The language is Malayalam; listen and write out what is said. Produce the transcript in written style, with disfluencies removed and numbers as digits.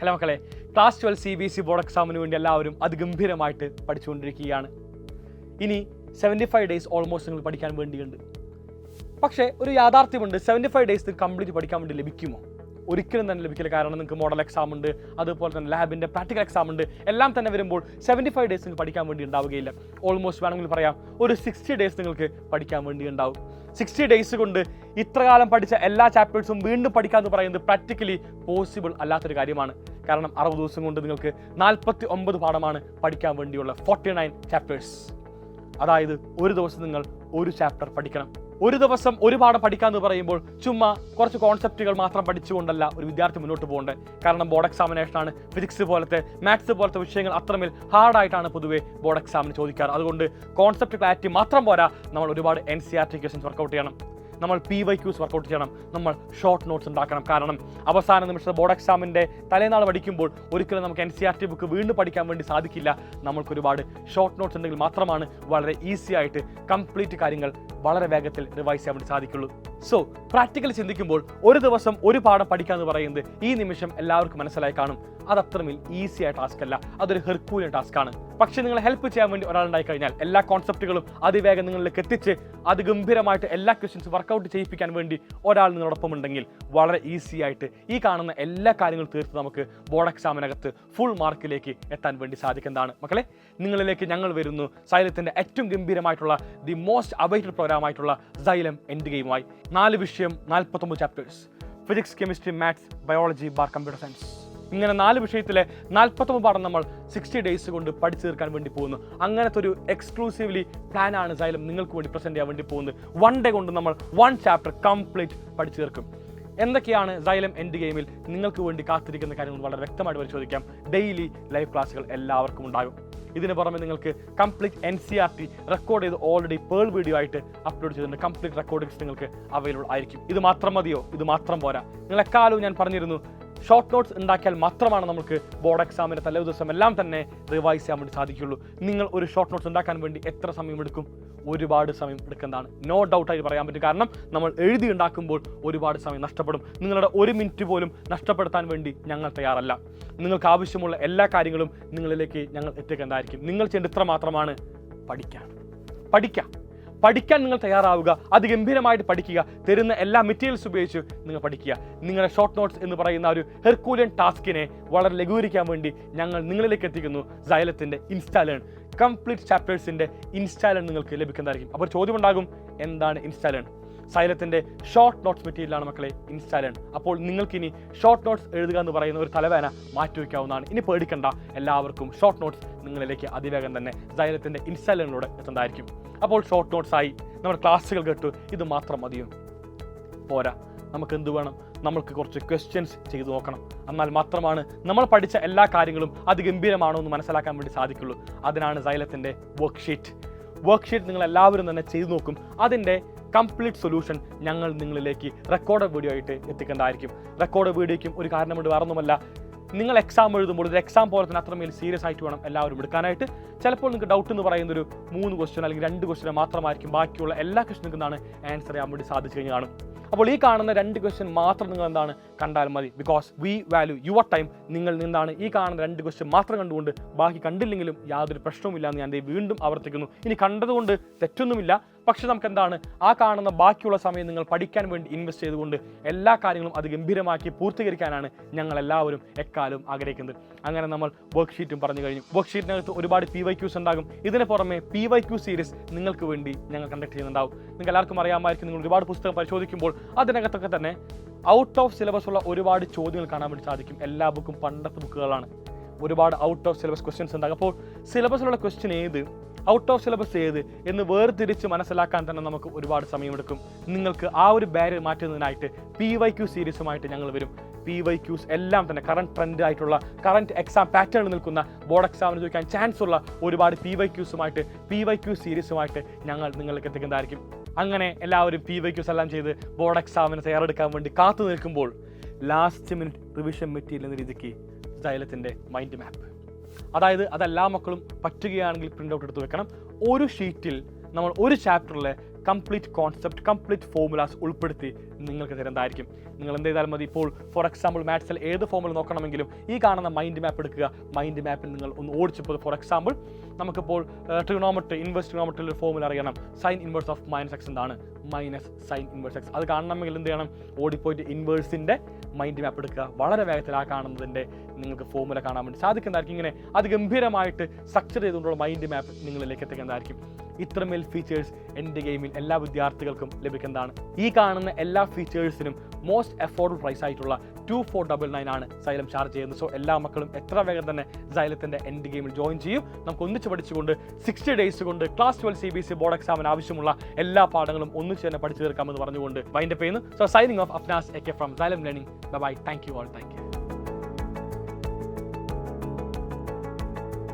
അല്ല മക്കളെ, ക്ലാസ് 12 CBSE ബോർഡ് എക്സാമിന് വേണ്ടി എല്ലാവരും അതിഗംഭീരമായിട്ട് പഠിച്ചുകൊണ്ടിരിക്കുകയാണ്. ഇനി 75 ഡേയ്സ് ഓൾമോസ്റ്റ് നിങ്ങൾ പഠിക്കാൻ വേണ്ടിയുണ്ട്. പക്ഷേ ഒരു യാഥാർത്ഥ്യമുണ്ട്, 75 ഡേയ്സ് കംപ്ലീറ്റ് പഠിക്കാൻ വേണ്ടി ലഭിക്കുമോ? ഒരിക്കലും തന്നെ ലഭിക്കില്ല. കാരണം നിങ്ങൾക്ക് മോഡൽ എക്സാം ഉണ്ട്, അതുപോലെ തന്നെ ലാബിൻ്റെ പ്രാക്ടിക്കൽ എക്സാം ഉണ്ട്. എല്ലാം തന്നെ വരുമ്പോൾ 75 ഡേയ്സ് നിങ്ങൾക്ക് പഠിക്കാൻ വേണ്ടി ഉണ്ടാവുകയില്ല. ഓൾമോസ്റ്റ് വേണമെങ്കിൽ പറയാം ഒരു 60 ഡേയ്സ് നിങ്ങൾക്ക് പഠിക്കാൻ വേണ്ടി ഉണ്ടാവും. 60 ഡേയ്സ് കൊണ്ട് ഇത്രകാലം പഠിച്ച എല്ലാ ചാപ്റ്റേഴ്സും വീണ്ടും പഠിക്കാമെന്ന് പറയുന്നത് പ്രാക്ടിക്കലി പോസിബിൾ അല്ലാത്തൊരു കാര്യമാണ്. കാരണം 60 ദിവസം കൊണ്ട് നിങ്ങൾക്ക് 49 പാഠമാണ് പഠിക്കാൻ വേണ്ടിയുള്ള 49 ചാപ്റ്റേഴ്സ്. അതായത് ഒരു ദിവസം നിങ്ങൾ ഒരു ചാപ്റ്റർ പഠിക്കണം. ഒരു ദിവസം ഒരു പാഠം പഠിക്കാമെന്ന് പറയുമ്പോൾ ചുമ്മാ കുറച്ച് കോൺസെപ്റ്റുകൾ മാത്രം പഠിച്ചുകൊണ്ടല്ല ഒരു വിദ്യാർത്ഥി മുന്നോട്ട് പോകേണ്ടത്. കാരണം ബോർഡ് എക്സാമിനേഷനാണ്. ഫിസിക്സ് പോലത്തെ, മാത്സ് പോലത്തെ വിഷയങ്ങൾ അത്രമേൽ ഹാർഡായിട്ടാണ് പൊതുവേ ബോർഡ് എക്സാമിന് ചോദിക്കാറ്. അതുകൊണ്ട് കോൺസെപ്റ്റ് ക്ലാരിറ്റി മാത്രം പോരാ, നമ്മൾ ഒരുപാട് NCERT ക്വസ്റ്റ്യൻസ് വർക്കൗട്ട് ചെയ്യണം, നമ്മൾ PYQs വർക്കൗട്ട് ചെയ്യണം, നമ്മൾ ഷോർട്ട് നോട്ട്സ് ഉണ്ടാക്കണം. കാരണം അവസാന നിമിഷത്തെ ബോർഡ് എക്സാമിൻ്റെ തലേനാൾ പഠിക്കുമ്പോൾ ഒരിക്കലും നമുക്ക് NCERT ബുക്ക് വീണ്ടും പഠിക്കാൻ വേണ്ടി സാധിക്കില്ല. നമ്മൾക്ക് ഒരുപാട് ഷോർട്ട് നോട്ട്സ് ഉണ്ടെങ്കിൽ മാത്രമാണ് വളരെ ഈസി ആയിട്ട് കംപ്ലീറ്റ് കാര്യങ്ങൾ വളരെ വേഗത്തിൽ റിവൈസ് ചെയ്യാൻ വേണ്ടി സാധിക്കുള്ളൂ. സോ പ്രാക്ടിക്കലി ചിന്തിക്കുമ്പോൾ ഒരു ദിവസം ഒരു പാഠം പഠിക്കുക എന്ന് പറയുന്നത് ഈ നിമിഷം എല്ലാവർക്കും മനസ്സിലായി കാണും, അത് അത്രമേൽ ഈസി ആയ ടാസ്ക് അല്ല, അതൊരു ഹെർക്കൂലിയൻ ടാസ്ക് ആണ്. പക്ഷെ നിങ്ങളെ ഹെൽപ്പ് ചെയ്യാൻ വേണ്ടി ഒരാളുണ്ടായി കഴിഞ്ഞാൽ എല്ലാ കോൺസെപ്റ്റുകളും അതിവേഗം നിങ്ങളിലേക്ക് എത്തിച്ച് അതിഗംഭീരമായിട്ട് എല്ലാ ക്വസ്റ്റ്യൻസ് വർക്കൗട്ട് ചെയ്യിപ്പിക്കാൻ വേണ്ടി ഒരാൾ നിങ്ങളോടൊപ്പം ഉണ്ടെങ്കിൽ വളരെ ഈസി ആയിട്ട് ഈ കാണുന്ന എല്ലാ കാര്യങ്ങളും തീർത്ത് നമുക്ക് ബോർഡ് എക്സാമിനകത്ത് ഫുൾ മാർക്കിലേക്ക് എത്താൻ വേണ്ടി സാധിക്കുന്നതാണ്. മക്കളെ, നിങ്ങളിലേക്ക് ഞങ്ങൾ വരുന്നു സൈലത്തിൻ്റെ ഏറ്റവും ഗംഭീരമായിട്ടുള്ള ദി മോസ്റ്റ് അവൈറ്റഡ് പ്രോഗ്രാമായിട്ടുള്ള സൈലം എൻഡ് ഗെയിമുമായി. 4 വിഷയം, 49 chapters, physics, chemistry, maths, biology, computer science. ഇങ്ങനെ 4 വിഷയത്തിലെ 49 പാഠം നമ്മൾ 60 ഡേയ്സ് കൊണ്ട് പഠിച്ചു തീർക്കാൻ വേണ്ടി പോകുന്നു. അങ്ങനത്തെ ഒരു എക്സ്ക്ലൂസീവ്ലി പ്ലാനാണ് സൈലം നിങ്ങൾക്ക് വേണ്ടി പ്രസന്റ് ചെയ്യാൻ വേണ്ടി പോകുന്നത്. 1 ഡേ കൊണ്ട് നമ്മൾ 1 ചാപ്റ്റർ കംപ്ലീറ്റ് പഠിച്ചു തീർക്കും. എന്തൊക്കെയാണ് സൈലം എൻഡ് ഗെയിമിൽ നിങ്ങൾക്ക് വേണ്ടി കാത്തിരിക്കുന്ന കാര്യങ്ങൾ വളരെ വ്യക്തമായിട്ട് പരിശോധിക്കാം. ഡെയിലി ലൈവ് ക്ലാസ്സുകൾ എല്ലാവർക്കും ഉണ്ടാകും. ഇതിന് പുറമെ നിങ്ങൾക്ക് കംപ്ലീറ്റ് NCERT റെക്കോർഡ് ചെയ്ത് ഓൾറെഡി പേൾ വീഡിയോ ആയിട്ട് അപ്ലോഡ് ചെയ്തിട്ടുണ്ട്. കംപ്ലീറ്റ് റെക്കോർഡിങ്സ് നിങ്ങൾക്ക് അവൈലബിൾ ആയിരിക്കും. ഇത് മാത്രം മതിയോ? ഇത് മാത്രം പോരാ. നിങ്ങളെക്കാലവും ഞാൻ പറഞ്ഞിരുന്നു, ഷോർട്ട് നോട്ട്സ് ഉണ്ടാക്കിയാൽ മാത്രമാണ് നമുക്ക് ബോർഡ് എക്സാമിൻ്റെ തലേ ദിവസം എല്ലാം തന്നെ റിവൈസ് ചെയ്യാൻ വേണ്ടി സാധിക്കുള്ളൂ. നിങ്ങൾ ഒരു ഷോർട്ട് നോട്ട്സ് ഉണ്ടാക്കാൻ വേണ്ടി എത്ര സമയം എടുക്കും? ഒരുപാട് സമയം എടുക്കുന്നതാണ്, നോ ഡൗട്ടായിട്ട് പറയാൻ പറ്റും. കാരണം നമ്മൾ എഴുതി ഉണ്ടാക്കുമ്പോൾ ഒരുപാട് സമയം നഷ്ടപ്പെടും. നിങ്ങളുടെ 1 മിനിറ്റ് പോലും നഷ്ടപ്പെടുത്താൻ വേണ്ടി ഞങ്ങൾ തയ്യാറല്ല. നിങ്ങൾക്ക് ആവശ്യമുള്ള എല്ലാ കാര്യങ്ങളും നിങ്ങളിലേക്ക് ഞങ്ങൾ എത്തിക്കേണ്ടതായിരിക്കും. നിങ്ങൾ ചെയ്യേണ്ട ഇത്ര മാത്രമാണ് പഠിക്കാൻ നിങ്ങൾ തയ്യാറാവുക, അതിഗംഭീരമായിട്ട് പഠിക്കുക, തരുന്ന എല്ലാ മെറ്റീരിയൽസ് ഉപയോഗിച്ച് നിങ്ങൾ പഠിക്കുക. നിങ്ങളുടെ ഷോർട്ട് നോട്ട്സ് എന്ന് പറയുന്ന ഒരു ഹെർക്കൂലിയൻ ടാസ്കിനെ വളരെ ലഘൂകരിക്കാൻ വേണ്ടി ഞങ്ങൾ നിങ്ങളിലേക്ക് എത്തിക്കുന്നു സൈലത്തിൻ്റെ ഇൻസ്റ്റാലേൺ. കംപ്ലീറ്റ് ചാപ്റ്റേഴ്സിൻ്റെ ഇൻസ്റ്റാലേൺ നിങ്ങൾക്ക് ലഭിക്കുന്നതായിരിക്കും. അപ്പോൾ ചോദ്യം ഉണ്ടാകും, എന്താണ് ഇൻസ്റ്റാലേൺ? സൈലത്തിൻ്റെ ഷോർട്ട് നോട്ട്സ് മെറ്റീരിയലാണ് മക്കളെ ഇൻസ്റ്റാലേൺ. അപ്പോൾ നിങ്ങൾക്കിനി ഷോർട്ട് നോട്ട്സ് എഴുതുക എന്ന് പറയുന്ന ഒരു തലവേദന മാറ്റിവെക്കാവുന്നതാണ്. ഇനി പേടിക്കണ്ട, എല്ലാവർക്കും ഷോർട്ട് നോട്ട്സ് നിങ്ങളിലേക്ക് അതിവേഗം തന്നെ സൈലത്തിൻ്റെ ഇൻസ്റ്റാലേണിലൂടെ എത്തുന്നതായിരിക്കും. അപ്പോൾ ഷോർട്ട് നോട്ട്സ് ആയി, നമ്മുടെ ക്ലാസ്സുകൾ കേട്ടു, ഇത് മാത്രം മതിയോ? പോരാ, നമുക്ക് എന്ത് വേണം? നമ്മൾക്ക് കുറച്ച് ക്വസ്റ്റ്യൻസ് ചെയ്തു നോക്കണം. എന്നാൽ മാത്രമാണ് നമ്മൾ പഠിച്ച എല്ലാ കാര്യങ്ങളും അതിഗംഭീരമാണോ എന്ന് മനസ്സിലാക്കാൻ വേണ്ടി സാധിക്കുള്ളൂ. അതിനാണ് സൈലത്തിൻ്റെ വർക്ക്ഷീറ്റ് നിങ്ങൾ എല്ലാവരും തന്നെ ചെയ്തു നോക്കും. അതിൻ്റെ കംപ്ലീറ്റ് സൊല്യൂഷൻ ഞങ്ങൾ നിങ്ങളിലേക്ക് റെക്കോർഡ് വീഡിയോ ആയിട്ട് എത്തിക്കേണ്ടതായിരിക്കും. റെക്കോർഡ് വീഡിയോയ്ക്കും ഒരു കാരണമുണ്ട്, വേറൊന്നുമല്ല. നിങ്ങൾ എക്സാം എഴുതുമ്പോൾ ഒരു എക്സാം പോലെ തന്നെ അത്രമേൽ സീരിയസ് ആയിട്ട് വേണം എല്ലാവരും എടുക്കാനായിട്ട്. ചിലപ്പോൾ നിങ്ങൾക്ക് ഡൗട്ട് എന്ന് പറയുന്നൊരു 3 ക്വസ്റ്റ്യൻ അല്ലെങ്കിൽ 2 ക്വസ്റ്റ്യൻ മാത്രമായിരിക്കും. ബാക്കിയുള്ള എല്ലാ ക്വസ്റ്റ്യനും എന്താണ് ആൻസർ ചെയ്യാൻ വേണ്ടി സാധിച്ചു കഴിഞ്ഞ് കാണും. അപ്പോൾ ഈ കാണുന്ന 2 ക്വസ്റ്റ്യൻ മാത്രം നിങ്ങൾ എന്താണ് കണ്ടാൽ മതി. Because we value your time. നിങ്ങൾ നിന്നാണ് ഈ കാണുന്ന 2 ക്വസ്റ്റ്യൻ മാത്രം കണ്ടുകൊണ്ട് ബാക്കി കണ്ടില്ലെങ്കിലും യാതൊരു പ്രശ്നവുമില്ല എന്ന് ഞാൻ വീണ്ടും ആവർത്തിക്കുന്നു. ഇനി കണ്ടതുകൊണ്ട് തെറ്റൊന്നുമില്ല. പക്ഷെ നമുക്ക് എന്താണ് ആ കാണുന്ന ബാക്കിയുള്ള സമയം നിങ്ങൾ പഠിക്കാൻ വേണ്ടി ഇൻവെസ്റ്റ് ചെയ്തുകൊണ്ട് എല്ലാ കാര്യങ്ങളും അത് ഗംഭീരമാക്കി പൂർത്തീകരിക്കാനാണ് ഞങ്ങൾ എല്ലാവരും എക്കാലവും ആഗ്രഹിക്കുന്നത്. അങ്ങനെ നമ്മൾ വർക്ക്ഷീറ്റും പറഞ്ഞു കഴിഞ്ഞു. വർക്ക്ഷീറ്റിനകത്ത് ഒരുപാട് PYQs ഉണ്ടാകും. ഇതിന് പുറമെ PYQ സീരീസ് നിങ്ങൾക്ക് വേണ്ടി ഞങ്ങൾ കണ്ടക്ട് ചെയ്യുന്നുണ്ടാവും. നിങ്ങൾക്ക് എല്ലാവർക്കും അറിയാമായിരിക്കും, നിങ്ങൾ ഒരുപാട് പുസ്തകം പരിശോധിക്കുമ്പോൾ അതിനകത്തൊക്കെ തന്നെ ഔട്ട് ഓഫ് സിലബസ് ഉള്ള ഒരുപാട് ചോദ്യങ്ങൾ കാണാൻ വേണ്ടി സാധിക്കും. എല്ലാ ബുക്കും പണ്ടത്തെ ബുക്കുകളാണ്. ഒരുപാട് ഔട്ട് ഓഫ് സിലബസ് ക്വസ്റ്റ്യൻസ് ഉണ്ടാകും. അപ്പോൾ സിലബസിലുള്ള ക്വസ്റ്റ്യൻ ഏത്, ഔട്ട് ഓഫ് സിലബസ് ഏത് എന്ന് വേർതിരിച്ച് മനസ്സിലാക്കാൻ തന്നെ നമുക്ക് ഒരുപാട് സമയമെടുക്കും. നിങ്ങൾക്ക് ആ ഒരു ബാരിയർ മാറ്റുന്നതിനായിട്ട് PYQ സീരീസുമായിട്ട് ഞങ്ങൾ വരും. PYQs എല്ലാം തന്നെ കറണ്ട് ട്രെൻഡ് ആയിട്ടുള്ള കറണ്ട് എക്സാം പാറ്റേൺ നിൽക്കുന്ന ബോർഡ് എക്സാമിന് ചോദിക്കാൻ ചാൻസ് ഉള്ള ഒരുപാട് PYQ സീരീസുമായിട്ട് ഞങ്ങൾ നിങ്ങൾക്ക് എത്തിക്കുന്നതായിരിക്കും. അങ്ങനെ എല്ലാവരും PYQs എല്ലാം ചെയ്ത് ബോർഡ് എക്സാമിന് തയ്യാറെടുക്കാൻ വേണ്ടി കാത്തു നിൽക്കുമ്പോൾ ലാസ്റ്റ് മിനിറ്റ് റിവിഷൻ മെറ്റീരിയൽ എന്ന രീതിക്ക് സൈലത്തിൻ്റെ മൈൻഡ് മാപ്പ്, അതായത് അതെല്ലാ മക്കളും പറ്റുകയാണെങ്കിൽ പ്രിൻ്റ് ഔട്ട് എടുത്ത് വെക്കണം. ഒരു ഷീറ്റിൽ നമ്മൾ ഒരു ചാപ്റ്ററിലെ കംപ്ലീറ്റ് കോൺസെപ്റ്റ്, കംപ്ലീറ്റ് ഫോർമുലാസ് ഉൾപ്പെടുത്തി നിങ്ങൾക്ക് തരുന്നതായിരിക്കും. നിങ്ങൾ എന്ത് ചെയ്താലും മതി, ഇപ്പോൾ ഫോർ എക്സാമ്പിൾ മാത്സിൽ ഏത് ഫോമുല നോക്കണമെങ്കിലും ഈ കാണുന്ന മൈൻഡ് മാപ്പ് എടുക്കുക. മൈൻഡ് മാപ്പിൽ നിങ്ങൾ ഒന്ന് ഓടിച്ചപ്പോൾ ഫോർ എക്സാമ്പിൾ നമുക്കിപ്പോൾ ട്രിഗണോമെട്രി, ഇൻവേഴ്സ് ട്രിഗണോമെട്രിയിൽ ഒരു ഫോമുല അറിയണം. Sine inverse of minus x എന്താണ്? Minus sine inverse x. അത് കാണണമെങ്കിൽ എന്ത് ചെയ്യണം? ഓടിപ്പോയിട്ട് ഇൻവേഴ്സിൻ്റെ മൈൻഡ് മാപ്പ് എടുക്കുക. വളരെ വേഗത്തിൽ ആ കാണുന്നതിൻ്റെ നിങ്ങൾക്ക് ഫോമുല കാണാൻ വേണ്ടി സാധിക്കുന്നതായിരിക്കും. ഇങ്ങനെ അതിഗംഭീരമായിട്ട് സ്ട്രക്ചർ ചെയ്തുകൊണ്ടുള്ള മൈൻഡ് മാപ്പ് നിങ്ങളിലേക്ക് എത്തിക്കുന്നതായിരിക്കും. ഇത്രമേൽ ഫീച്ചേഴ്സ് എൻ്റെ ഗെയിമിൽ എല്ലാ വിദ്യാർത്ഥികൾക്കും ലഭിക്കുന്നതാണ്. ഈ കാണുന്ന എല്ലാ ഫീച്ചേഴ്സിനും മോസ്റ്റ് അഫോർഡബിൾ പ്രൈസ് ആയിട്ടുള്ള 2499 ആണ് സൈലം ചാർജ് ചെയ്യുന്നത്. സോ എല്ലാ മക്കളും എത്ര വേഗം തന്നെ സൈലത്തിൻ്റെ എൻ്റെ ഗെയിമിൽ ജോയിൻ ചെയ്യും. നമുക്ക് ഒന്നിച്ച് പഠിച്ചുകൊണ്ട് 60 ഡേയ്സ് കൊണ്ട് ക്ലാസ് 12 CBSE ബോർഡ് എക്സാമിന് ആവശ്യമുള്ള എല്ലാ പാഠങ്ങളും ഒന്നിച്ച് തന്നെ പഠിച്ചു തീർക്കാമെന്ന് പറഞ്ഞുകൊണ്ട് വൈൻഡപ്പ് ചെയ്യുന്നു. So signing off Afnas AK from Xylem learning. Bye. Thank you all. Thank U.